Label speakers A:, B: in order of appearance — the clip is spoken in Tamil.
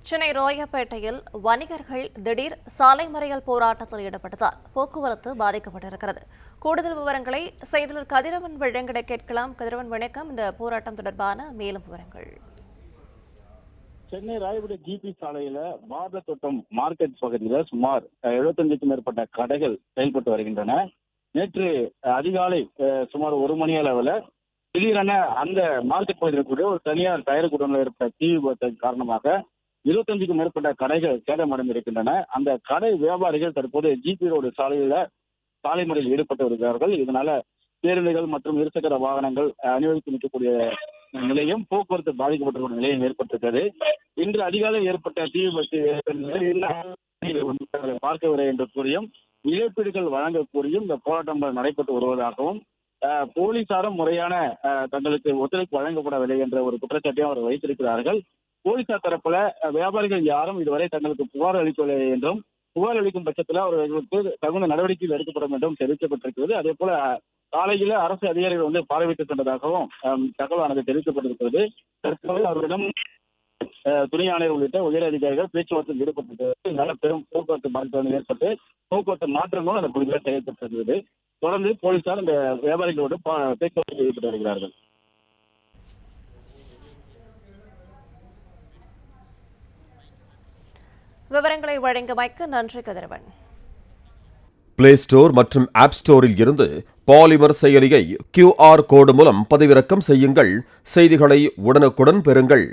A: சென்னை ராயப்பேட்டையில் வணிகர்கள் திடீர் சாலை மறியல் போராட்டத்தில் ஈடுபட்டதால் போக்குவரத்து பாதிக்கப்பட்டிருக்கிறது. கூடுதல் விவரங்களை செய்தியாளர் கதிரவன் வழங்கிட கேட்கலாம். கதிரவன், வணக்கம். இந்த போராட்டம் தொடர்பான மேலும் விவரங்கள்.
B: சென்னை ராயப்பேட்டை ஜிபி சாலையில பாரத தோட்டம் மார்க்கெட் பகுதியில் சுமார் 75க்கும் மேற்பட்ட கடைகள் செயல்பட்டு வருகின்றன. நேற்று அதிகாலை சுமார் 1 மணி அளவில் திடீரென அந்த மார்க்கெட் பகுதியில் கூட ஒரு தனியார் டயர் குடோனில் ஏற்பட்ட தீ விபத்தின் காரணமாக 25க்கும் மேற்பட்ட கடைகள் சேதமடைந்திருக்கின்றன. அந்த கடை வியாபாரிகள் தற்போது ஜிபி ரோடு சாலையில சாலை மறியலில் ஈடுபட்டு வருகிறார்கள். இதனால பேருந்துகள் மற்றும் இருசக்கர வாகனங்கள் அனுமதித்து நிற்கக்கூடிய நிலையம், போக்குவரத்து பாதிக்கப்பட்டிருக்கிற நிலையம் ஏற்பட்டிருக்கிறது. இன்று அதிகாலை ஏற்பட்ட தீ விபத்து பார்க்கவில்லை என்று கூறியும் இழப்பீடுகள் வழங்க கூறியும் இந்த போராட்டம் நடைபெற்று வருவதாகவும் போலீசாரும் முறையான தங்களுக்கு ஒத்துழைப்பு வழங்கப்படவில்லை என்ற ஒரு குற்றச்சாட்டையும் அவர் வைத்திருக்கிறார்கள். போலீசார் தரப்புல வியாபாரிகள் யாரும் இதுவரை தங்களுக்கு புகார் அளிக்கவில்லை என்றும், புகார் அளிக்கும் பட்சத்தில் அவர்களுக்கு தகுந்த நடவடிக்கைகள் எடுக்கப்படும் என்றும் தெரிவிக்கப்பட்டிருக்கிறது. அதே போல காலையில அரசு அதிகாரிகள் பார்வையிட்டு சென்றதாகவும் தகவலானது தெரிவிக்கப்பட்டிருக்கிறது. தற்போது அவர்களிடம் துணை ஆணையர் உள்ளிட்ட உயர் அதிகாரிகள் பேச்சுவார்த்தையில் ஈடுபட்டிருக்கிறது. இதனால பெரும் போக்குவரத்து பாதிப்பு ஏற்பட்டு போக்குவரத்து மாற்றங்களும் அந்த பகுதியில் செயல்பட்டிருக்கிறது. தொடர்ந்து போலீசார் இந்த வியாபாரிகளோடு பேச்சுவார்த்தையில் ஈடுபட்டு வருகிறார்கள்.
A: விவரங்களை வழங்கியமைக்கு நன்றி கதிரவன்.
C: பிளே ஸ்டோர் மற்றும் ஆப் ஸ்டோரில் இருந்து பாலிமர் செயலியை QR கோடு மூலம் பதிவிறக்கம் செய்யுங்கள். செய்திகளை உடனுக்குடன் பெறுங்கள்.